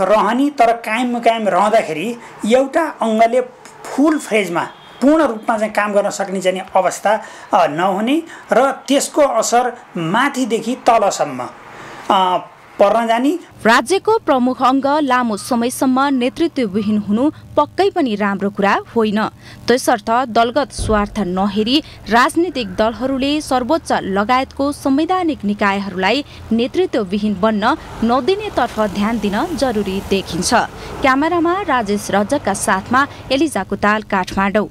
रहने तर कायम रहँदाखेरि एउटा अङ्गले फुल फ्रेजमा पूर्ण रूपमा चाहिँ काम गर्न सक्ने चाहिँ अवस्था नहुने र त्यसको असर माथिदेखि तलसम्म पर्न जाने। राज्यको प्रमुख अङ्ग लामो समयसम्म नेतृत्वविहीन हुनु पक्कै पनि राम्रो कुरा होइन। त्यसर्थ दलगत स्वार्थ नहेरी राजनीतिक दलहरूले सर्वोच्च लगायतको संवैधानिक निकायहरूलाई नेतृत्वविहीन बन्न नदिनेतर्फ ध्यान दिन जरुरी देखिन्छ। क्यामेरामा राजेश रजकका साथमा एलिजा कुताल, काठमाडौँ।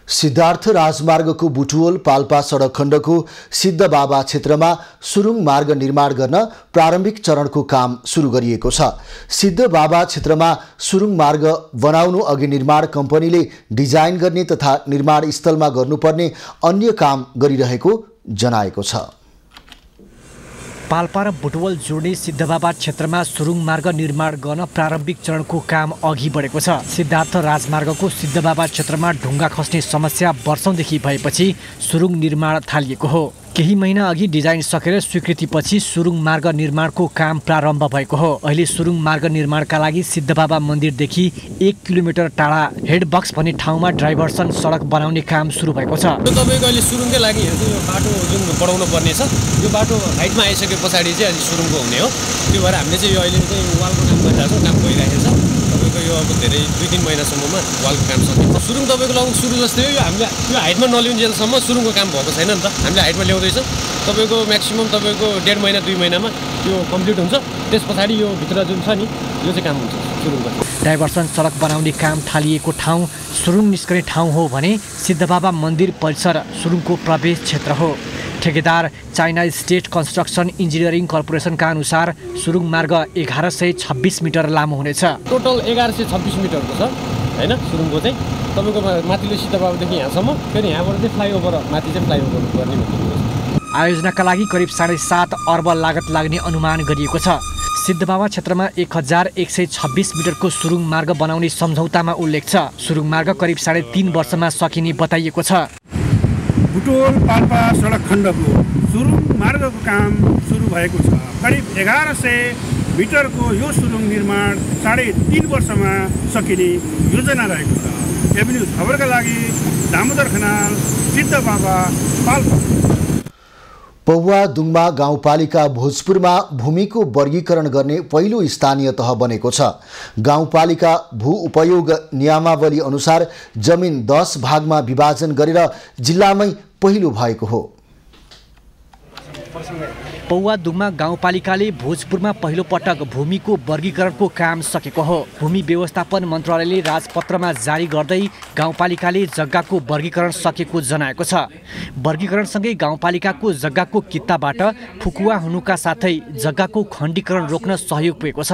सिद्धार्थ राजमार्गको बुटवल पाल्पा सडक खण्डको सिद्धबाबा क्षेत्रमा सुरुङ मार्ग निर्माण गर्न प्रारम्भिक चरणको काम सुरु गरिएको छ। सिद्धबाबा क्षेत्रमा सुरुङ मार्ग बनाउनु अघि निर्माण कम्पनीले डिजाइन गर्ने तथा निर्माण स्थलमा गर्नुपर्ने अन्य काम गरिरहेको जनाएको छ। पाल्पा र बुटवल जोड्ने सिद्धबाबा क्षेत्रमा सुरुङ मार्ग निर्माण गर्न प्रारम्भिक चरणको काम अघि बढेको छ। सिद्धार्थ राजमार्गको सिद्धबाबा क्षेत्रमा ढुङ्गा खस्ने समस्या वर्षौंदेखि भएपछि सुरुङ निर्माण थालिएको हो। केही महिना अघि डिजाइन सकेर स्वीकृतिपछि सुरुङ मार्ग निर्माणको काम प्रारम्भ भएको हो। अहिले सुरुङ मार्ग निर्माणका लागि सिद्धबाबा मन्दिरदेखि 1 किलोमिटर टाढा हेडबक्स भन्ने ठाउँमा डाइभर्सन सडक बनाउने काम सुरु भएको छ। तपाईको अहिले सुरुङकै लागि यो बाटो जुन बढाउनु पर्ने छ, यो बाटो हाइटमा आइसके पछाडि चाहिँ अलि सुरुङको हुने हो। त्यो भएर हामीले चाहिँ यो अहिले चाहिँ वालको काम गरिरहेको छौँ, काम भइरहेको छ। तपाईँको यो अब धेरै 2-3 महिनासम्ममा वालको काम सकिन्छ। सुरुङ तपाईँको लगभग सुरु जस्तै हो। यो हामीले यो हाइटमा नलिउन्जेलसम्म सुरुङको काम भएको छैन नि त। हामीले हाइटमा ल्याउँदैछ, तपाईँको म्याक्सिमम तपाईँको 1.5 महिना 2 महिनामा यो कम्प्लिट हुन्छ। त्यस पछाडि यो भित्र जुन छ नि यो चाहिँ काम हुन्छ सुरुङको। डाइभर्सन सडक बनाउने काम थालिएको ठाउँ सुरुङ निस्कने ठाउँ हो भने सिद्धबाबा मन्दिर परिसर सुरुङको प्रवेश क्षेत्र हो। ठेकेदार चाइना स्टेट कन्स्ट्रक्सन इन्जिनियरिङ कर्पोरेसनका अनुसार सुरुङ मार्ग 1126 मिटर लामो हुनेछ। टोटल 1126 मिटरको छ हैन सुरुङको चाहिँ। तपाईँको माथिल्लो सिद्धबाबादेखि यहाँसम्म, फेरि यहाँबाट चाहिँ फ्लाइओभर माथि चाहिँ फ्लाइओभर गर्ने भन्ने। आयोजनाका लागि करिब 7.5 अर्ब लागत लाग्ने अनुमान गरिएको छ। सिद्धबाबा क्षेत्रमा 1126 मिटरको सुरुङ मार्ग बनाउने सम्झौतामा उल्लेख छ। सुरुङ मार्ग करिब 3.5 वर्षमा सकिने बताइएको छ। बुटोल पाल्पा सडक खण्डको सुरुङ मार्गको काम सुरु भएको छ। करिब 1100 मिटरको यो सुरुङ निर्माण 3.5 वर्षमा सकिने योजना रहेको छ। एभेन्यू खबरका लागि दामोदर खनाल, सिद्धबाबा, पाल्पा। पौवा दुङमा गाउँपालिका भोजपुरमा भूमिको वर्गीकरण गर्ने पहिलो स्थानीय तह बनेको छ। गाउँपालिका भू उपयोग नियमावली अनुसार जमिन 10 भागमा विभाजन गरेर जिल्लामै पहिलो भएको हो। पौवा दुङमा गाउँपालिकाले भोजपुरमा पहिलो पटक भूमिको वर्गीकरणको काम सकेको हो। भूमि व्यवस्थापन मन्त्रालयले राजपत्रमा जारी गर्दै गाउँपालिकाले जग्गाको वर्गीकरण सकेको जनाएको छ। वर्गीकरणसँगै गाउँपालिकाको जग्गाको कित्ताबाट फुकुवा हुनुका साथै जग्गाको खण्डीकरण रोक्न सहयोग पुगेको छ।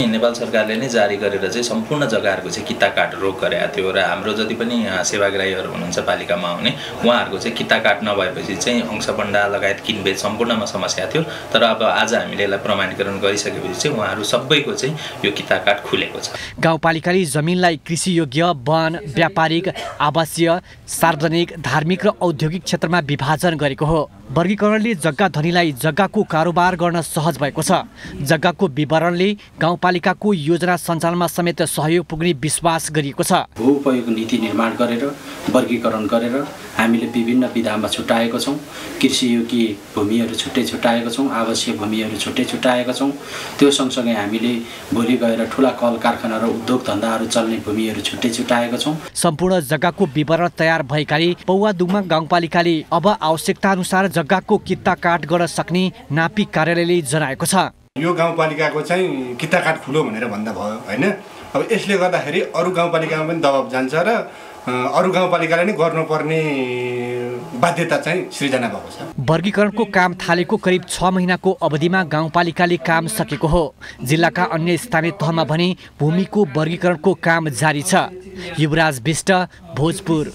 नेपाल सरकारले नै जारी गरेर चाहिँ सम्पूर्ण जग्गाहरूको चाहिँ कित्ता काट रोक गरेको थियो र हाम्रो जति पनि सेवाग्राहीहरू हुनुहुन्छ पालिकामा आउने उहाँहरूको चाहिँ कित्ता काट नभएपछि चाहिँ अंशबन्डा लगायत किनबेच सम्पूर्णमा समस्या थियो। तर अब आज हामीले यसलाई प्रमाणीकरण गरिसकेपछि चाहिँ उहाँहरू सबैको चाहिँ यो कित्ता काट खुलेको छ। गाउँपालिकाले जमिनलाई कृषि योग्य, वन, व्यापारिक, आवासीय, सार्वजनिक, धार्मिक र औद्योगिक क्षेत्रमा विभाजन गरेको हो। वर्गीकरणले जग्गा धनीलाई जग्गाको कारोबार गर्न सहज भएको छ। जग्गाको विवरणले गाउँपालिकाको योजना सञ्चालनमा समेत सहयोग पुग्ने विश्वास गरिएको छ। भू उपयोग नीति निर्माण गरेर वर्गीकरण गरेर हामीले विभिन्न विधामा छुट्याएका छौँ। कृषि योग्य भूमिहरू छुट्टै छुट्याएका छौँ, आवश्यक भूमिहरू छुट्टै छुट्याएका छौँ। त्यो सँगसँगै हामीले भोलि गएर ठुला कल कारखाना र उद्योग धन्दाहरू चल्ने भूमिहरू छुट्टै छुट्याएका छौँ। सम्पूर्ण जग्गाको विवरण तयार भएकाले पौवा दुङमा गाउँपालिकाले अब आवश्यकता अनुसार जग्गाको कित्ता काट गर्न सक्ने नापी कार्यालयले जनाएको छ। यो गाउँपालिकाको चाहिँ कित्ता काट खुलो भनेर भन्दा भयो हैन। अब यसले गर्दाखेरि अरू गाउँपालिकामा पनि दबाब जान्छ र अरू गाउँपालिकाले नै गर्नुपर्ने बाध्यता चाहिँ सृजना भएको छ। वर्गीकरणको काम थालेको करिब 6 महिनाको अवधिमा गाउँपालिकाले काम सकेको हो। जिल्लाका अन्य स्थानीय तहमा भने भूमिको वर्गीकरणको काम जारी छ। युवराज विष्ट, भोजपुर।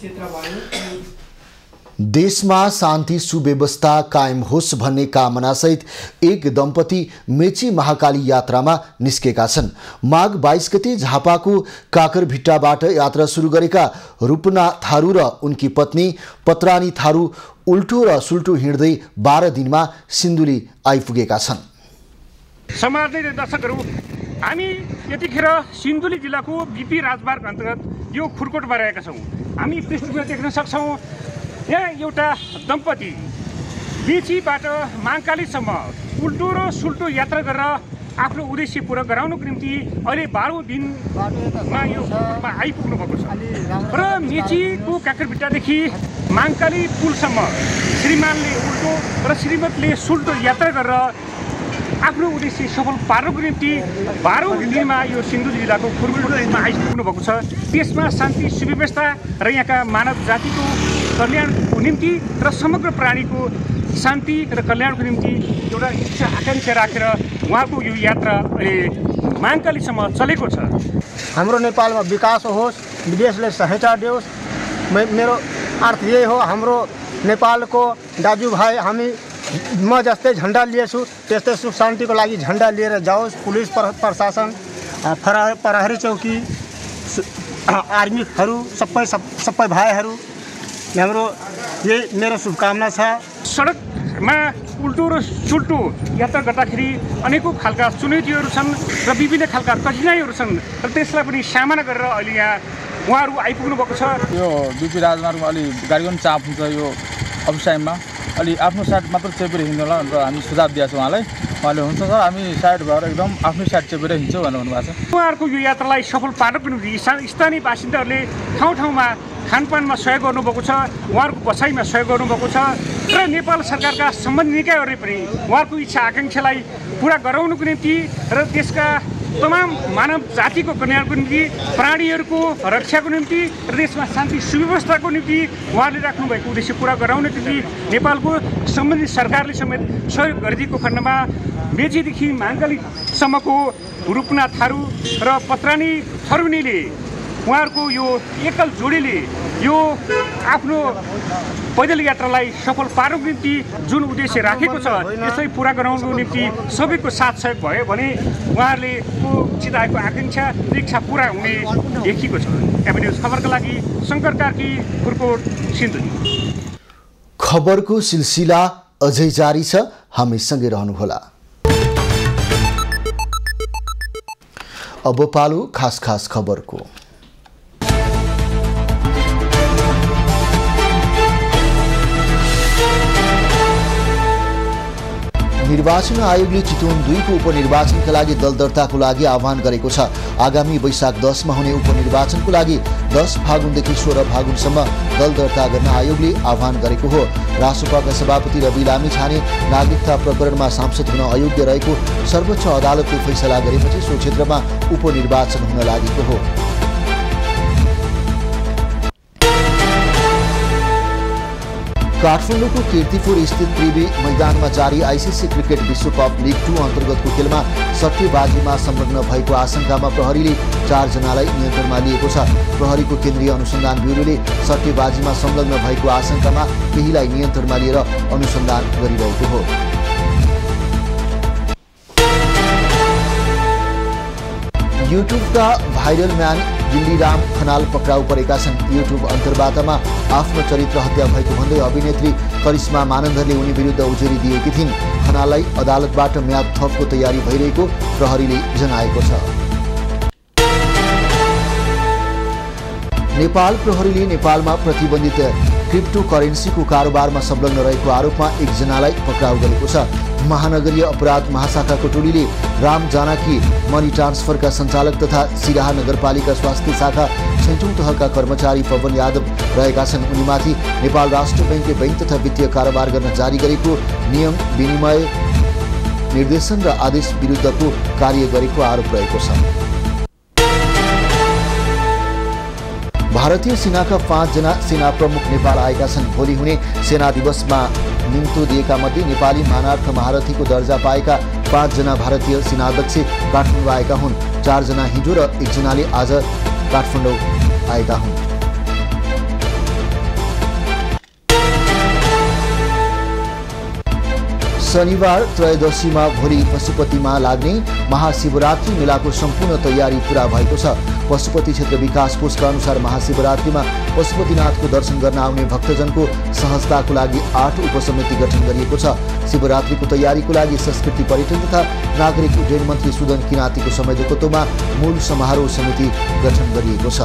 देशमा शान्ति सुव्यवस्था कायम होस् भन्ने कामनासहित एक दम्पति मेची महाकाली यात्रामा निस्केका छन्। माघ 22 गते झापाको काकरभिट्टाबाट यात्रा सुरु गरेका रूपना थारू र उनकी पत्नी पत्रानी थारू उल्टो र सुल्टो हिँड्दै 12 दिनमा सिन्धुली आइपुगेका छन्। समाजले दर्शकहरू, हामी यतिखेर सिन्धुली जिल्लाको बिपी राजमार्ग अन्तर्गत यो खुरकोटमा रहेका छौँ। हामी पृष्ठभूमिमा देख्न सक्छौँ यहाँ एउटा दम्पति मेचीबाट महाकालीसम्म उल्टो र सुल्टो यात्रा गरेर आफ्नो उद्देश्य पुरा गराउनको निम्ति अहिले 12औं दिनमा यो खुरकोटमा आइपुग्नु भएको छ र मेचीको काकरभिट्टादेखि महाकाली पुलसम्म श्रीमानले उल्टो र श्रीमतीले सुल्टो यात्रा गरेर आफ्नो उद्देश्य सफल पार्नको निम्ति 12औं दिनमा यो सिन्धुली जिल्लाको खुरकोटमा आइपुग्नु भएको छ। त्यसमा शान्ति सुव्यवस्था र यहाँका मानव जातिको कल्याणको निम्ति र समग्र प्राणीको शान्ति र कल्याणको निम्ति एउटा इच्छा आकांक्षा राखेर उहाँको यो यात्रा अहिले महाकालीसम्म चलेको छ। हाम्रो नेपालमा विकास होस्, विदेशले सहायता दियोस्, मेरो अर्थ यही हो। हाम्रो नेपालको दाजुभाइ हामी म जस्तै झन्डा लिएछु त्यस्तै सुख शान्तिको लागि झन्डा लिएर जाओस्। पुलिस प्रशासन, प्रहरी चौकी, आर्मीहरू सबै भाइहरू, हाम्रो यही मेरो शुभकामना छ। सडकमा उल्टो र सुल्टो यात्रा गर्दाखेरि अनेकौँ खालका चुनौतीहरू छन् र विभिन्न खालका कठिनाइहरू छन् र त्यसलाई पनि सामना गरेर अहिले यहाँ उहाँहरू आइपुग्नु भएको छ। यो बिपी राजमार्गमा अलि गाडीको पनि चाप हुन्छ। यो अफिस टाइममा अलि आफ्नो साइड मात्र चेपेर हिँड्नु होला भनेर हामी सुझाव दिएको छौँ उहाँलाई। उहाँले हुन्छ सर हामी साइड भएर एकदम आफ्नै साइड चेपेर हिँड्छौँ भनेर भन्नुभएको छ। उहाँहरूको यो यात्रालाई सफल पार्नको निम्ति स्थानीय बासिन्दाहरूले ठाउँ ठाउँमा खानपानमा सहयोग गर्नुभएको छ, उहाँहरूको बसाइमा सहयोग गर्नुभएको छ र नेपाल सरकारका सम्बन्धित निकायहरूले पनि उहाँहरूको इच्छा आकांक्षालाई पुरा गराउनको निम्ति र देशका तमाम मानव जातिको कल्याणको निम्ति, प्राणीहरूको रक्षाको निम्ति र देशमा शान्ति सुव्यवस्थाको निम्ति उहाँले राख्नुभएको उद्देश्य पुरा गराउनको निम्ति नेपालको सम्बन्धित सरकारले समेत सहयोग गरिदिएको खण्डमा मेचीदेखि महाकालीसम्मको रूपना थारू र पत्रानी थरुनीले उहाँहरूको यो एकल जोडीले यो आफ्नो पैदल यात्रालाई सफल पार्नको निम्ति जुन उद्देश्य राखेको छ त्यसलाई पुरा गराउनको निम्ति सबैको साथ सहयोग भयो भने उहाँहरूले चिताएको आकांक्षा इच्छा पुरा हुने देखिएको छ। एबी न्युज खबरका लागि शङ्कर कार्की, खुरकोट, सिन्धुली। खबरको सिलसिला अझै जारी छ, हामी सँगै रहनुहोला। अब पालो खास खबरको। निर्वाचन आयोगले चितवन 2 को उपनिर्वाचनका लागि दल दर्ताको लागि आह्वान गरेको छ। आगामी वैशाख 10 मा हुने उपनिर्वाचनको लागि 10 फागुनदेखि 16 फागुनसम्म दल दर्ता गर्न आयोगले आह्वान गरेको हो। रासोपाका सभापति रवि लामिछाने नागरिकता प्रकरणमा सांसद हुन अयोग्य रहेको सर्वोच्च अदालतले फैसला गरेपछि सो क्षेत्रमा उपनिर्वाचन हुन लागेको हो। काठमाडौँको कीर्तिपुर स्थित त्रिवी मैदानमा जारी आइसिसी क्रिकेट विश्वकप लिग 2 अन्तर्गतको खेलमा सट्टेबाजीमा संलग्न भएको आशंकामा प्रहरीले 4 जनालाई नियन्त्रणमा लिएको छ। प्रहरीको केन्द्रीय अनुसन्धान ब्युरोले सट्टेबाजीमा संलग्न भएको आशंकामा केहीलाई नियन्त्रणमा लिएर अनुसन्धान गरिरहेको हो। युट्युबका भाइरल म्यान दिल्लीराम खनाल पक्राउ परेका छन्। युट्युब अन्तर्वार्तामा आफ्नो चरित्र हत्या भएको भन्दै अभिनेत्री करिश्मा मानन्दरले उनी विरुद्ध उजुरी दिएकी थिइन्। खनाललाई अदालतबाट म्याद थपको तयारी भइरहेको प्रहरीले जनाएको छ। नेपाल प्रहरीले नेपालमा प्रतिबन्धित क्रिप्टोकरेन्सीको कारोबारमा संलग्न रहेको आरोपमा 1 जनालाई पक्राउ गरेको छ। महानगरीय अपराध महाशाखाको टोलीले राम जानकी मनी ट्रान्सफरका सञ्चालक तथा सिराहा नगरपालिका स्वास्थ्य शाखा 6औं तहका कर्मचारी पवन यादव रहेका छन्। उनीमाथि नेपाल राष्ट्र बैंकले बैंक तथा वित्तीय कारोबार गर्न जारी गरेको नियम विनिमय निर्देशन र आदेश विरुद्धको कार्य गरेको आरोप रहेको छ। भारतीय सेनाका 5 जना सेना प्रमुख नेपाल आएका छन्। भोलि हुने सेना दिवसमा निम्तो दिएका मध्ये नेपाली मानार्थ महारथीको दर्जा पाएका 5 जना भारतीय सेनाध्यक्ष काठमाडौँ आएका हुन्। 4 जना हिजो र 1 जनाले आज काठमाडौँ आएका हुन्। शनिबार त्रयोदशीमा भोलि पशुपतिमा लाग्ने महाशिवरात्रि मेलाको सम्पूर्ण तयारी पूरा भएको छ। पशुपति क्षेत्र विकास कोषका अनुसार महाशिवरात्रिमा पशुपतिनाथको दर्शन गर्न आउने भक्तजनको सहजताको लागि 8 उपसमिति गठन गरिएको छ। शिवरात्रिको तयारीको लागि संस्कृति पर्यटन तथा नागरिक उड्डयन मन्त्री सुदन किराँतीको संयोजकत्वमा मूल समारोह समिति गठन गरिएको छ।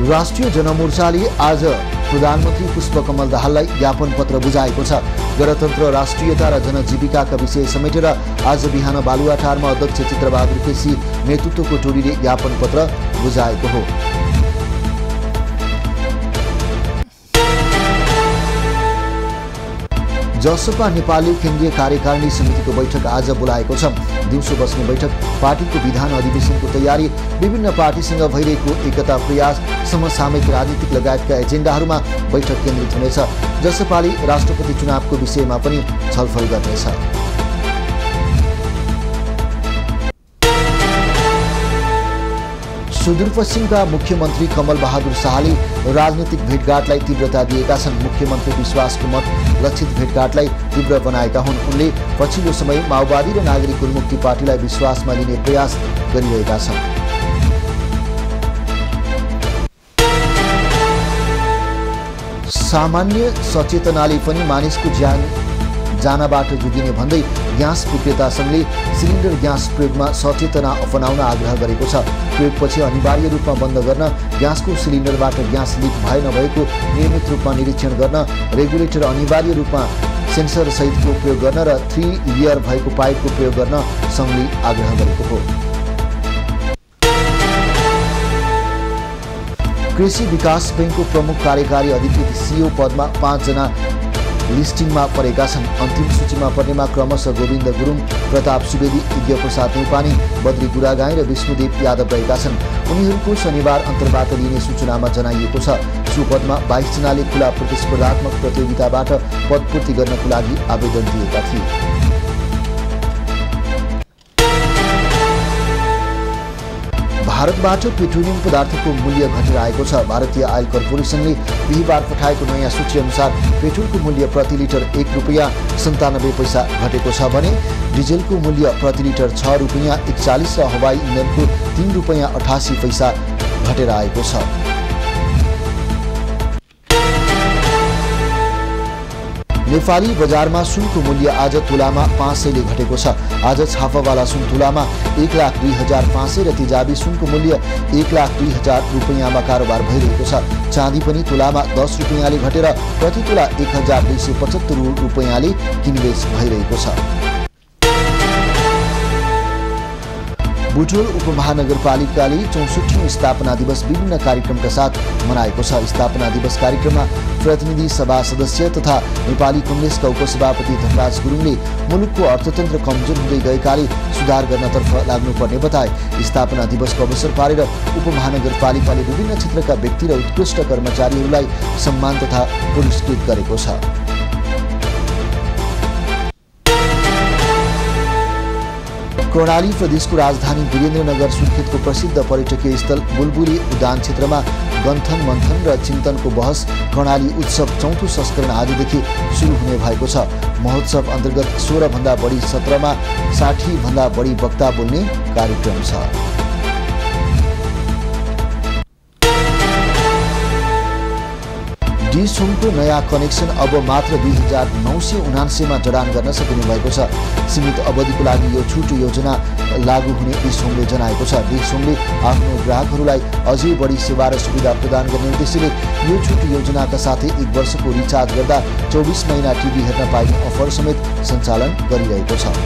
राष्ट्रिय जनमोर्चाले आज प्रधानमन्त्री पुष्पकमल दाहाललाई ज्ञापन पत्र बुझाएको छ। गणतन्त्र, राष्ट्रियता र जनजीविकाका विषय समेटेर आज बिहान बालुवाटारमा अध्यक्ष चित्रबहादुर केसी नेतृत्वको टोलीले ज्ञापन पत्र बुझाएको हो। जसपा नेपाली केन्द्रीय कार्यकारिणी समितिको बैठक आज बोलाएको छ। दिउँसो बस्ने बैठक पार्टीको विधान अधिवेशनको तयारी, विभिन्न पार्टीसँग भइरहेको एकता प्रयास, समसामयिक राजनीतिक लगायतका एजेन्डाहरूमा बैठक केन्द्रित हुनेछ। जसपाले राष्ट्रपति चुनावको विषयमा पनि छलफल गर्नेछ। सुदूरपश्चिमका मुख्यमन्त्री कमल बहादुर शाहले राजनीतिक भेटघाटलाई तीव्रता दिएका छन्। मुख्यमन्त्री विश्वासको मत लक्षित भेटघाटलाई तीव्र बनाएका हुन्। उनले पछिल्लो समय माओवादी र नागरिक उन्मुक्ति पार्टीलाई विश्वासमा लिने प्रयास गरिरहेका छन्। सामान्य सचेतनाले पनि मानिसको ज्यान जानबाट जोगिने भन्दै ग्यास विक्रेता सङ्घले सिलिन्डर ग्यास प्रयोगमा सचेतना अपनाउन आग्रह गरेको छ। प्रयोगपछि अनिवार्य रूपमा बन्द गर्न, ग्यासको सिलिन्डरबाट ग्यास लिक भए नभएको नियमित रूपमा निरीक्षण गर्न, रेगुलेटर अनिवार्य रूपमा सेन्सर सहितको प्रयोग गर्न र 3 लेयर भएको पाइपको प्रयोग गर्न सङ्घले आग्रह गरेको हो। कृषि विकास बैङ्कको प्रमुख कार्यकारी अधिकृत CEO पदमा 5 जना लिस्टिङमा परेका छन्। अन्तिम सूचीमा पर्नेमा क्रमशः गोविन्द गुरुङ, प्रताप सुवेदी, यज्ञप्रसाद न्यौपाने, बद्री गुरागाई र विष्णुदेव यादव रहेका छन्। उनीहरूको शनिबार अन्तर्वार्ता लिने सूचनामा जनाइएको छ। सो पदमा 22 जनाले खुला प्रतिस्पर्धात्मक प्रतियोगिताबाट पदपूर्ति गर्नको लागि आवेदन दिएका थिए। भारतबाट पेट्रोलियम पदार्थको मूल्य घटेर आएको छ। भारतीय आयल कर्पोरेसनले बिहिबार पठाएको नयाँ सूची अनुसार पेट्रोलको मूल्य प्रति लिटर ₹1.97 घटेको छ भने डिजेलको मूल्य प्रति लिटर ₹6.41 र हवाई इन्धनको ₹3.88 घटेर आएको छ। नेपाली बजारमा सुनको मूल्य आज तुलामा 500ले घटेको छ। आज छापावाला सुन तुलामा 1,02,500 र तेजाबी सुनको मूल्य 1,02,000 रुपैयाँमा कारोबार भइरहेको छ। चाँदी पनि तुलामा 10 रुपैयाँले घटेर प्रति तुला 1,275 रुपैयाँले किनबेच भइरहेको छ। बुटोल उपमहानगरपालिकाले 64औं स्थापना दिवस विभिन्न कार्यक्रमका साथ मनाएको छ। स्थापना दिवस कार्यक्रममा प्रतिनिधि सभा सदस्य तथा नेपाली कङ्ग्रेसका उपसभापति धनराज गुरुङले मुलुकको अर्थतन्त्र कमजोर हुँदै गएकाले सुधार गर्नतर्फ लाग्नुपर्ने बताए। स्थापना दिवसको अवसर पारेर उपमहानगरपालिकाले विभिन्न क्षेत्रका व्यक्ति र उत्कृष्ट कर्मचारीहरूलाई सम्मान तथा पुरस्कृत गरेको छ। कर्णाली प्रदेशको राजधानी वीरेन्द्रनगर सुर्खेतको प्रसिद्ध पर्यटकीय स्थल बुलबुली उद्यान क्षेत्रमा गन्थन मन्थन र चिन्तनको बहस कर्णाली उत्सव 4औं संस्करण आजदेखि सुरु हुने भएको छ। महोत्सव अन्तर्गत 16 भन्दा बढी सत्रमा 60 भन्दा बढी वक्ता बोल्ने कार्यक्रम छ। डिसहोमको नयाँ कनेक्सन अब मात्र 2,979 जडान गर्न सकिने भएको छ। सीमित अवधिको लागि यो छुट योजना लागू हुने डिसहोमले जनाएको छ। डिसहोमले आफ्नो ग्राहकहरूलाई अझै बढी सेवा र सुविधा प्रदान गर्ने उद्देश्यले यो छुट योजनाका साथै 1 वर्षको रिचार्ज गर्दा 24 महिना टिभी हेर्न पाइने अफर समेत सञ्चालन गरिरहेको छ।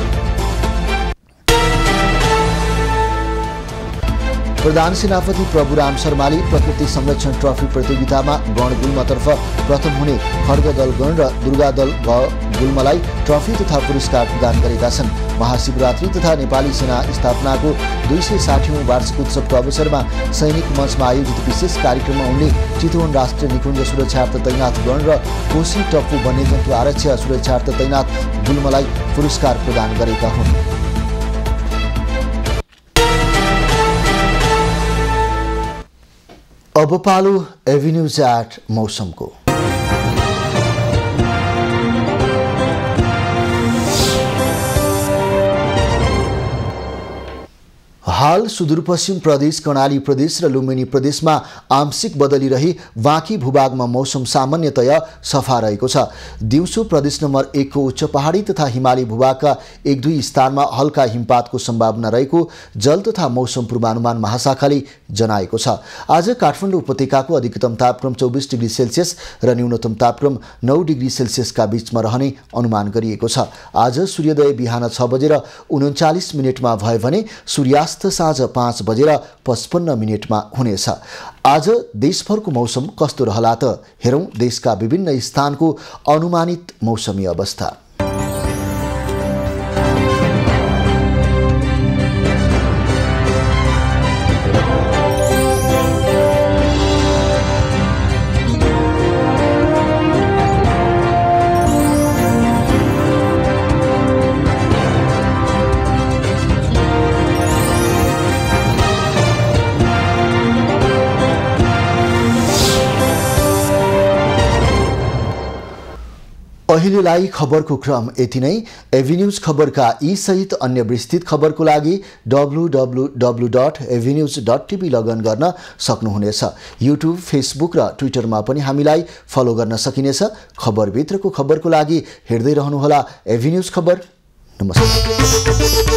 प्रधान सेनापति प्रभुराम शर्माले प्रकृति संरक्षण ट्रफी प्रतियोगितामा गण गुल्मतर्फ प्रथम हुने खड्ग दल गण र दुर्गा दल गुल्मलाई ट्रफी तथा पुरस्कार प्रदान गरेका छन्। महाशिवरात्रि तथा नेपाली सेना स्थापनाको 260औं वार्षिक उत्सवको अवसरमा सैनिक मञ्चमा आयोजित विशेष कार्यक्रममा उनले चितवन राष्ट्रिय निकुञ्ज सुरक्षार्थ तैनाथ गण र कोशी टप्पु वन्यजन्तु आरक्षी सुरक्षार्थ तैनाथ गुल्मलाई पुरस्कार प्रदान गरेका हुन्। अब पालो एभिन्यूज एट मौसमको। हाल सुदूरपश्चिम प्रदेश, कर्णाली प्रदेश र लुम्बिनी प्रदेशमा आंशिक बदली रही बाँकी भूभागमा मौसम सामान्यतया सफा रहेको छ। दिउँसो प्रदेश नम्बर 1 को उच्च पहाडी तथा हिमाली भूभागका 1-2 स्थानमा हल्का हिमपातको सम्भावना रहेको जल तथा मौसम पूर्वानुमान महाशाखाले जनाएको छ। आज काठमाडौँ उपत्यकाको अधिकतम तापक्रम 24 डिग्री सेल्सियस र न्यूनतम तापक्रम 9 डिग्री सेल्सियसका बीचमा रहने अनुमान गरिएको छ। आज सूर्योदय बिहान 6 बजेर 39 मिनेटमा भयो भने सूर्यास्त साँझ 5 बजेर 55 मिनेटमा हुनेछ। आज देशभरको मौसम कस्तो रहला त हेरौं देशका विभिन्न स्थानको अनुमानित मौसमी अवस्था। अहिलेलाई खबरको क्रम यति नै। एभिन्यूज खबरका यी सहित अन्य विस्तृत खबरको लागि www.avenews.tv लगइन गर्न सक्नुहुनेछ। युट्युब, फेसबुक र ट्विटरमा पनि हामीलाई फलो गर्न सकिनेछ। खबरभित्रको खबरको लागि हेर्दै रहनुहोला एभिन्यूज खबर। नमस्कार।